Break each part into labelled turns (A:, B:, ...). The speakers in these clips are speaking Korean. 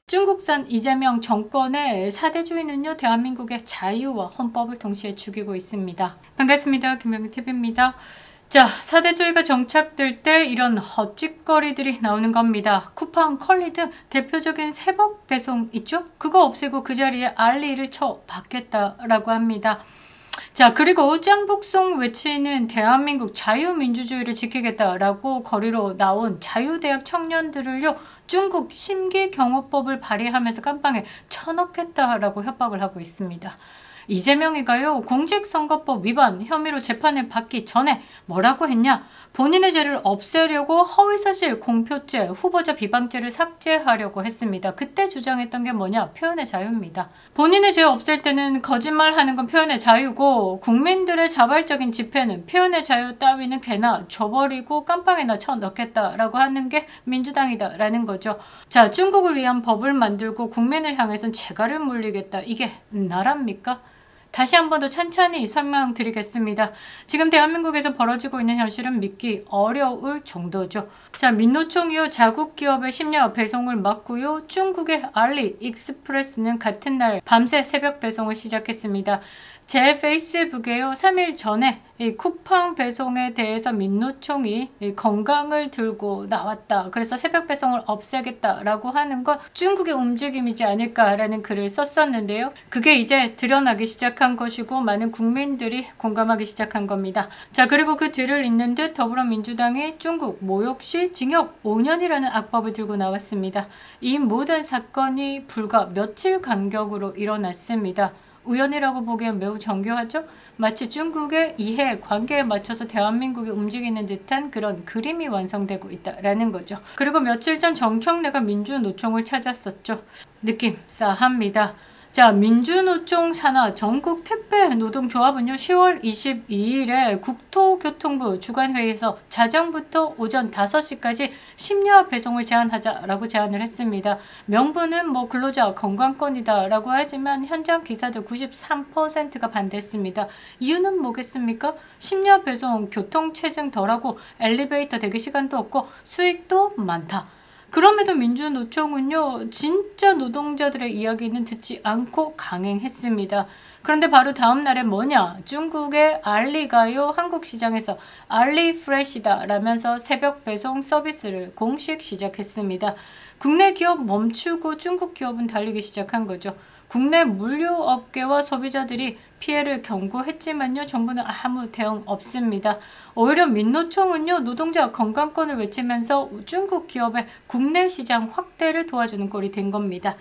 A: 중국산 이재명 정권의 사대주의는요, 대한민국의 자유와 헌법을 동시에 죽이고 있습니다. 반갑습니다. 김명희TV입니다. 자, 사대주의가 정착될 때 이런 헛짓거리들이 나오는 겁니다. 쿠팡, 컬리 등 대표적인 새벽 배송 있죠? 그거 없애고 그 자리에 알리를 쳐 받겠다라고 합니다. 자, 그리고 짱북송 외치는 대한민국 자유민주주의를 지키겠다라고 거리로 나온 자유대학 청년들을요, 중국 심기경호법을 발의하면서 깜빵에 쳐넣겠다라고 협박을 하고 있습니다. 이재명이가요, 공직선거법 위반 혐의로 재판을 받기 전에 뭐라고 했냐? 본인의 죄를 없애려고 허위사실 공표죄, 후보자 비방죄를 삭제하려고 했습니다. 그때 주장했던 게 뭐냐? 표현의 자유입니다. 본인의 죄 없앨 때는 거짓말하는 건 표현의 자유고, 국민들의 자발적인 집회는 표현의 자유 따위는 개나 줘버리고 깜빵에나 쳐넣겠다라고 하는 게 민주당이다라는 거죠. 자, 중국을 위한 법을 만들고 국민을 향해선 재갈을 물리겠다. 이게 나랍니까? 다시 한 번 더 천천히 설명드리겠습니다. 지금 대한민국에서 벌어지고 있는 현실은 믿기 어려울 정도죠. 자, 민노총이요, 자국 기업의 심야 배송을 막고요, 중국의 알리익스프레스는 같은 날 밤새 새벽 배송을 시작했습니다. 제 페이스북에요, 3일 전에 이 쿠팡 배송에 대해서 민노총이 건강을 들고 나왔다. 그래서 새벽 배송을 없애겠다라고 하는 건 중국의 움직임이지 않을까라는 글을 썼었는데요. 그게 이제 드러나기 시작한 것이고 많은 국민들이 공감하기 시작한 겁니다. 자, 그리고 그 뒤를 잇는 듯 더불어민주당이 중국 모욕 시 징역 5년이라는 악법을 들고 나왔습니다. 이 모든 사건이 불과 며칠 간격으로 일어났습니다. 우연이라고 보기엔 매우 정교하죠? 마치 중국의 이해, 관계에 맞춰서 대한민국이 움직이는 듯한 그런 그림이 완성되고 있다라는 거죠. 그리고 며칠 전 정청래가 민주노총을 찾았었죠. 느낌 싸합니다. 자, 민주노총 산하 전국택배노동조합은요, 10월 22일에 국토교통부 주관회의에서 자정부터 오전 5시까지 심야 배송을 제한하자라고 제안을 했습니다. 명분은 근로자 건강권이다라고 하지만 현장 기사들 93%가 반대했습니다. 이유는 뭐겠습니까? 심야 배송 교통체증 덜하고 엘리베이터 대기 시간도 없고 수익도 많다. 그럼에도 민주노총은요, 진짜 노동자들의 이야기는 듣지 않고 강행했습니다. 그런데 바로 다음 날에 뭐냐? 중국의 알리가요, 한국 시장에서 알리프레시다 라면서 새벽 배송 서비스를 공식 시작했습니다. 국내 기업 멈추고 중국 기업은 달리기 시작한 거죠. 국내 물류업계와 소비자들이 피해를 경고했지만요, 정부는 아무 대응 없습니다. 오히려 민노총은요, 노동자 건강권을 외치면서 중국 기업의 국내 시장 확대를 도와주는 꼴이 된 겁니다.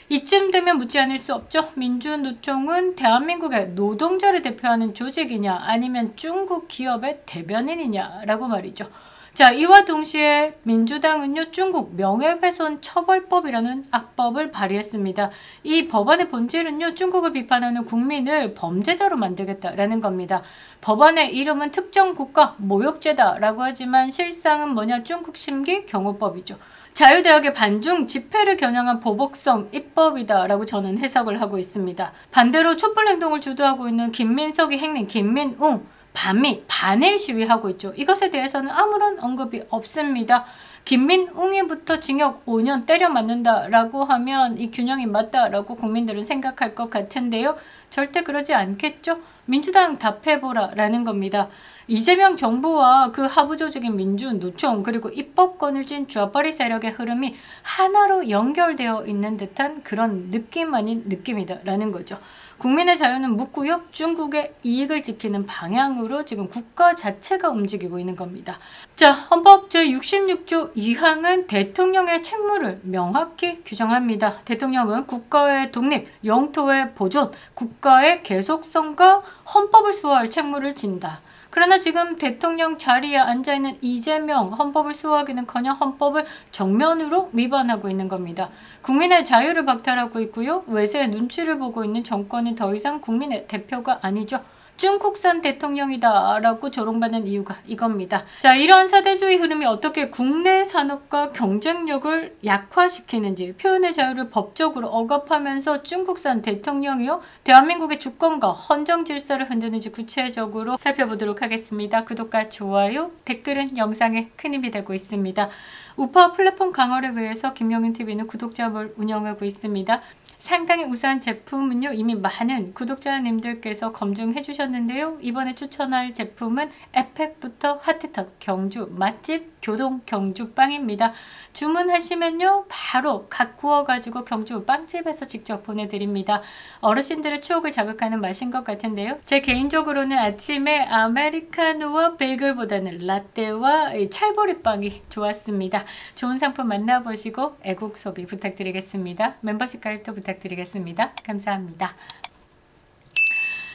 A: 이쯤 되면 묻지 않을 수 없죠. 민주노총은 대한민국의 노동자를 대표하는 조직이냐 아니면 중국 기업의 대변인이냐라고 말이죠. 자, 이와 동시에 민주당은요, 중국 명예훼손 처벌법이라는 악법을 발의했습니다. 이 법안의 본질은요, 중국을 비판하는 국민을 범죄자로 만들겠다라는 겁니다. 법안의 이름은 특정 국가 모욕죄다라고 하지만 실상은 뭐냐? 중국 심기 경호법이죠. 자유대학의 반중 집회를 겨냥한 보복성 입법이다라고 저는 해석을 하고 있습니다. 반대로 촛불행동을 주도하고 있는 김민석이 행린 김민웅 반미, 반일 시위하고 있죠. 이것에 대해서는 아무런 언급이 없습니다. 김민웅이부터 징역 5년 때려 맞는다라고 하면 이 균형이 맞다라고 국민들은 생각할 것 같은데요. 절대 그러지 않겠죠. 민주당 답해보라라는 겁니다. 이재명 정부와 그 하부 조직인 민주노총 그리고 입법권을 쥔 좌파리 세력의 흐름이 하나로 연결되어 있는 듯한 그런 느낌 아닌 느낌이다라는 거죠. 국민의 자유는 묻고요, 중국의 이익을 지키는 방향으로 지금 국가 자체가 움직이고 있는 겁니다. 자, 헌법 제66조 2항은 대통령의 책무를 명확히 규정합니다. 대통령은 국가의 독립, 영토의 보존, 국가의 계속성과 헌법을 수호할 책무를 진다. 그러나 지금 대통령 자리에 앉아있는 이재명 헌법을 수호하기는커녕 헌법을 정면으로 위반하고 있는 겁니다. 국민의 자유를 박탈하고 있고요. 외세의 눈치를 보고 있는 정권이 더 이상 국민의 대표가 아니죠. 중국산 대통령이다 라고 조롱받는 이유가 이겁니다. 자, 이런 사대주의 흐름이 어떻게 국내 산업과 경쟁력을 약화시키는지, 표현의 자유를 법적으로 억압하면서 중국산 대통령이요, 대한민국의 주권과 헌정 질서를 흔드는지 구체적으로 살펴보도록 하겠습니다. 구독과 좋아요, 댓글은 영상에 큰 힘이 되고 있습니다. 우파 플랫폼 강화를 위해서 김명윤TV는 구독자몰 운영하고 있습니다. 상당히 우수한 제품은요, 이미 많은 구독자님들께서 검증해 주셨는데요. 이번에 추천할 제품은 에펙부터 하트턱 경주 맛집 교동 경주빵입니다. 주문하시면요, 바로 갓 구워가지고 경주 빵집에서 직접 보내드립니다. 어르신들의 추억을 자극하는 맛인 것 같은데요. 제 개인적으로는 아침에 아메리카노와 베이글보다는 라떼와 찰보리빵이 좋았습니다. 좋은 상품 만나보시고 애국 소비 부탁드리겠습니다. 멤버십 가입도 부탁드리겠습니다. 감사합니다.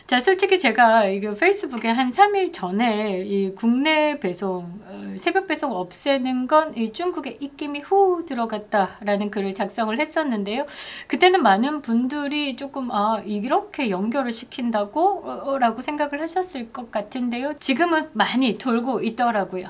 A: 자, 솔직히 제가 이거 페이스북에 한 3일 전에 이 국내 배송, 새벽 배송 없애는 건 이 중국에 입김이 후 들어갔다라는 글을 작성을 했었는데요. 그때는 많은 분들이 조금 이렇게 연결을 시킨다고? 라고 생각을 하셨을 것 같은데요. 지금은 많이 돌고 있더라고요.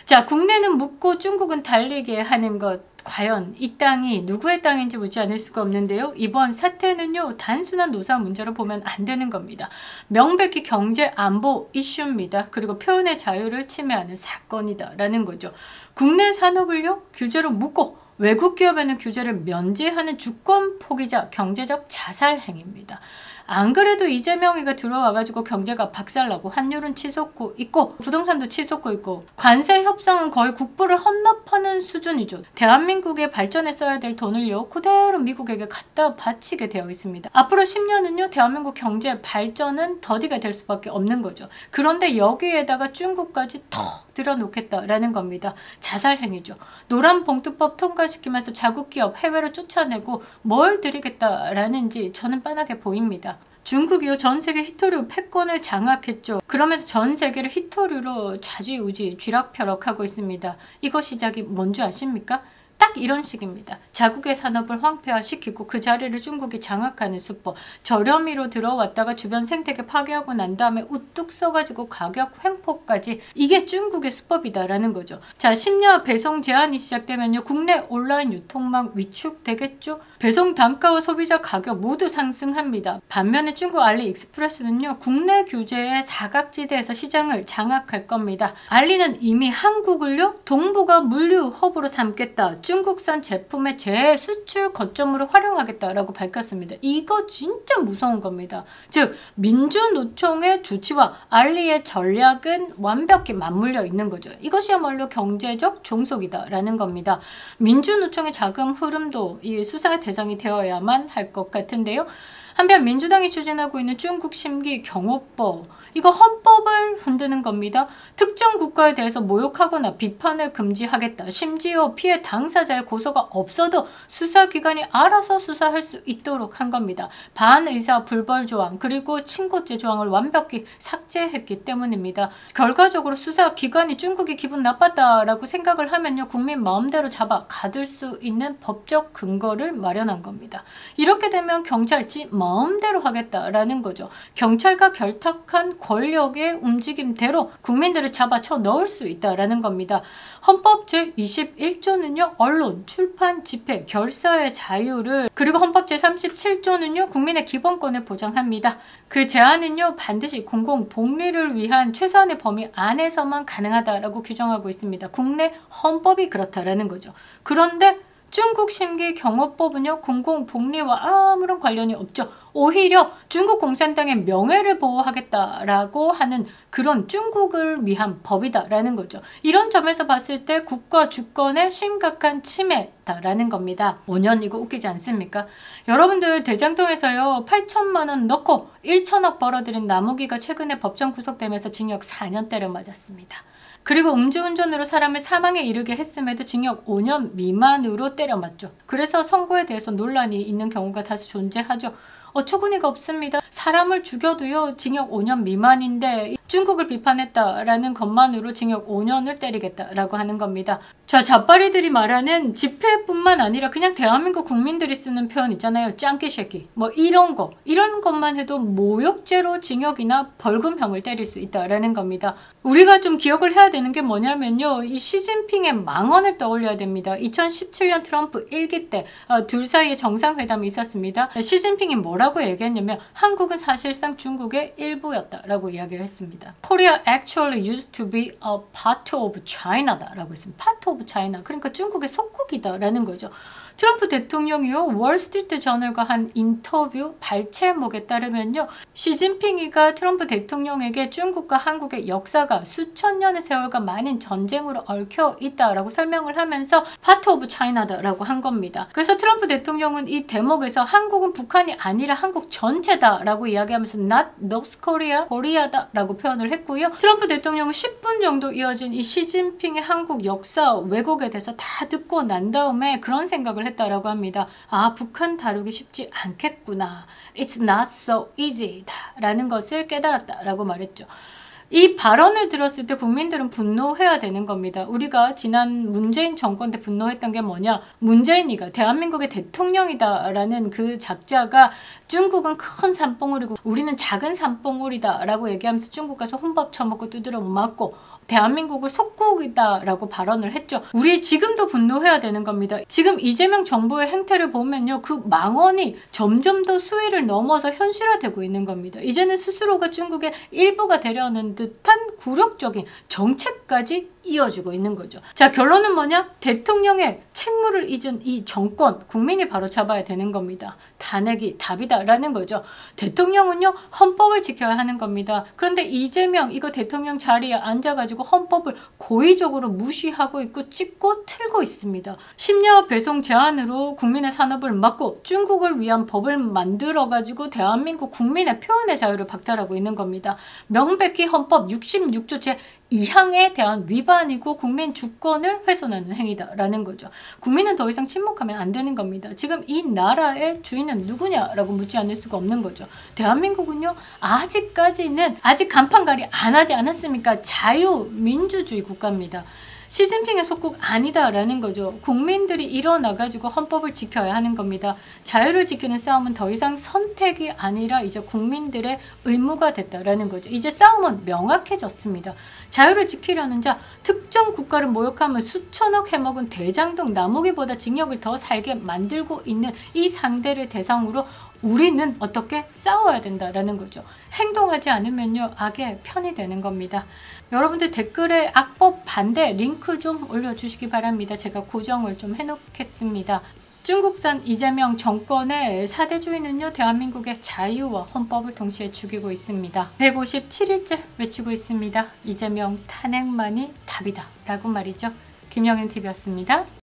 A: 자, 국내는 묻고 중국은 달리게 하는 것. 과연 이 땅이 누구의 땅인지 묻지 않을 수가 없는데요. 이번 사태는요, 단순한 노사 문제로 보면 안 되는 겁니다. 명백히 경제 안보 이슈입니다. 그리고 표현의 자유를 침해하는 사건이다라는 거죠. 국내 산업을요, 규제로 묶고 외국 기업에는 규제를 면제하는 주권 포기자 경제적 자살 행위입니다. 안 그래도 이재명이가 들어와가지고 경제가 박살나고 환율은 치솟고 있고 부동산도 치솟고 있고 관세 협상은 거의 국부를 헌납하는 수준이죠. 대한민국의 발전에 써야 될 돈을요, 그대로 미국에게 갖다 바치게 되어 있습니다. 앞으로 10년은요, 대한민국 경제 발전은 더디가 될 수밖에 없는 거죠. 그런데 여기에다가 중국까지 턱 들어놓겠다라는 겁니다. 자살 행위죠. 노란봉투법 통과시키면서 자국 기업 해외로 쫓아내고 뭘 드리겠다라는지 저는 뻔하게 보입니다. 중국이요, 전 세계 히토류 패권을 장악했죠. 그러면서 전 세계를 히토류로 좌지우지 쥐락펴락하고 있습니다. 이거 시작이 뭔지 아십니까? 딱 이런 식입니다. 자국의 산업을 황폐화시키고 그 자리를 중국이 장악하는 수법. 저렴이로 들어왔다가 주변 생태계 파괴하고 난 다음에 우뚝 써가지고 가격 횡포까지. 이게 중국의 수법이다라는 거죠. 자, 심야 배송 제한이 시작되면요, 국내 온라인 유통망 위축되겠죠. 배송 단가와 소비자 가격 모두 상승합니다. 반면에 중국 알리익스프레스는요, 국내 규제의 사각지대에서 시장을 장악할 겁니다. 알리는 이미 한국을요, 동북아 물류 허브로 삼겠다. 중국산 제품의 재수출 거점으로 활용하겠다라고 밝혔습니다. 이거 진짜 무서운 겁니다. 즉, 민주노총의 조치와 알리의 전략은 완벽히 맞물려 있는 거죠. 이것이야말로 경제적 종속이다라는 겁니다. 민주노총의 자금 흐름도 이 수사의 대상이 되어야만 할 것 같은데요. 한편 민주당이 추진하고 있는 중국 심기 경호법, 이거 헌법을 흔드는 겁니다. 특정 국가에 대해서 모욕하거나 비판을 금지하겠다. 심지어 피해 당사자의 고소가 없어도 수사기관이 알아서 수사할 수 있도록 한 겁니다. 반의사 불벌 조항 그리고 친고죄 조항을 완벽히 삭제했기 때문입니다. 결과적으로 수사기관이 중국이 기분 나빴다라고 생각을 하면요, 국민 마음대로 잡아 가둘 수 있는 법적 근거를 마련한 겁니다. 이렇게 되면 경찰지 마음대로 하겠다라는 거죠. 경찰과 결탁한 권력의 움직임대로 국민들을 잡아쳐 넣을 수 있다라는 겁니다. 헌법 제21조는요, 언론, 출판, 집회, 결사의 자유를, 그리고 헌법 제37조는요, 국민의 기본권을 보장합니다. 그 제한은요, 반드시 공공복리를 위한 최소한의 범위 안에서만 가능하다라고 규정하고 있습니다. 국내 헌법이 그렇다라는 거죠. 그런데 중국 심기 경호법은요, 공공복리와 아무런 관련이 없죠. 오히려 중국 공산당의 명예를 보호하겠다라고 하는 그런 중국을 위한 법이다라는 거죠. 이런 점에서 봤을 때 국가 주권의 심각한 침해다라는 겁니다. 5년 이거 웃기지 않습니까? 여러분들 대장동에서요, 8천만 원 넣고 1천억 벌어들인 나무기가 최근에 법정 구속되면서 징역 4년대를 맞았습니다. 그리고 음주운전으로 사람을 사망에 이르게 했음에도 징역 5년 미만으로 때려맞죠. 그래서 선고에 대해서 논란이 있는 경우가 다수 존재하죠. 어처구니가 없습니다. 사람을 죽여도요, 징역 5년 미만인데 중국을 비판했다라는 것만으로 징역 5년을 때리겠다라고 하는 겁니다. 자, 좌파리들이 말하는 집회뿐만 아니라 그냥 대한민국 국민들이 쓰는 표현 있잖아요. 짱깨 쉐키. 뭐 이런 것만 해도 모욕죄로 징역이나 벌금형을 때릴 수 있다라는 겁니다. 우리가 좀 기억을 해야 되는 게 뭐냐면요, 이 시진핑의 망언을 떠올려야 됩니다. 2017년 트럼프 1기 때 둘 사이에 정상회담이 있었습니다. 시진핑이 뭐라 뭐라고 얘기했냐면 한국은 사실상 중국의 일부였다라고 이야기를 했습니다. Korea actually used to be a part of China다라고 했습니다. part of China. 그러니까 중국의 속국이다라는 거죠. 트럼프 대통령이요 월스트리트 저널과 한 인터뷰 발췌목에 따르면요 시진핑이가 트럼프 대통령에게 중국과 한국의 역사가 수천 년의 세월과 많은 전쟁으로 얽혀 있다라고 설명을 하면서 파트 오브 차이나다라고 한 겁니다. 그래서 트럼프 대통령은 이 대목에서 한국은 북한이 아니라 한국 전체다라고 이야기하면서 not North Korea, 코리아다라고 표현을 했고요. 트럼프 대통령은 10분 정도 이어진 이 시진핑의 한국 역사 왜곡에 대해서 다 듣고 난 다음에 그런 생각을 했다라고 합니다. 아, 북한 다루기 쉽지 않겠구나. It's not so easy 라는 것을 깨달았다라고 말했죠. 이 발언을 들었을 때 국민들은 분노해야 되는 겁니다. 우리가 지난 문재인 정권 때 분노했던 게 뭐냐? 문재인이가 대한민국의 대통령이다 라는 그 작자가 중국은 큰 산봉우리고 우리는 작은 산봉우리다 라고 얘기하면서 중국 가서 혼밥 처먹고 두드려 맞고 대한민국을 속국이다 라고 발언을 했죠. 우리 지금도 분노해야 되는 겁니다. 지금 이재명 정부의 행태를 보면요. 그 망언이 점점 더 수위를 넘어서 현실화되고 있는 겁니다. 이제는 스스로가 중국의 일부가 되려는 듯한 굴욕적인 정책까지 이어지고 있는 거죠. 자, 결론은 뭐냐? 대통령의 책무를 잊은 이 정권, 국민이 바로 잡아야 되는 겁니다. 탄핵이 답이다라는 거죠. 대통령은요, 헌법을 지켜야 하는 겁니다. 그런데 이재명 이거 대통령 자리에 앉아가지고 헌법을 고의적으로 무시하고 있고 찍고 틀고 있습니다. 심야 배송 제한으로 국민의 산업을 막고 중국을 위한 법을 만들어가지고 대한민국 국민의 표현의 자유를 박탈하고 있는 겁니다. 명백히 헌법 66조 제 2항에 대한 위반이고 국민 주권을 훼손하는 행위다라는 거죠. 국민은 더 이상 침묵하면 안 되는 겁니다. 지금 이 나라의 주인은 누구냐라고 묻지 않을 수가 없는 거죠. 대한민국은요. 아직까지는 아직 간판가리 안 하지 않았습니까? 자유민주주의 국가입니다. 시진핑의 속국 아니다라는 거죠. 국민들이 일어나가지고 헌법을 지켜야 하는 겁니다. 자유를 지키는 싸움은 더 이상 선택이 아니라 이제 국민들의 의무가 됐다라는 거죠. 이제 싸움은 명확해졌습니다. 자유를 지키려는 자, 특정 국가를 모욕하면 수천억 해먹은 대장동 나무기보다 징역을 더 살게 만들고 있는 이 상대를 대상으로 우리는 어떻게 싸워야 된다라는 거죠. 행동하지 않으면요 악의 편이 되는 겁니다. 여러분들 댓글에 악법 반대 링크 좀 올려주시기 바랍니다. 제가 고정을 좀 해놓겠습니다. 중국산 이재명 정권의 사대주의는요 대한민국의 자유와 헌법을 동시에 죽이고 있습니다. 157일째 외치고 있습니다. 이재명 탄핵만이 답이다 라고 말이죠. 김영윤TV였습니다.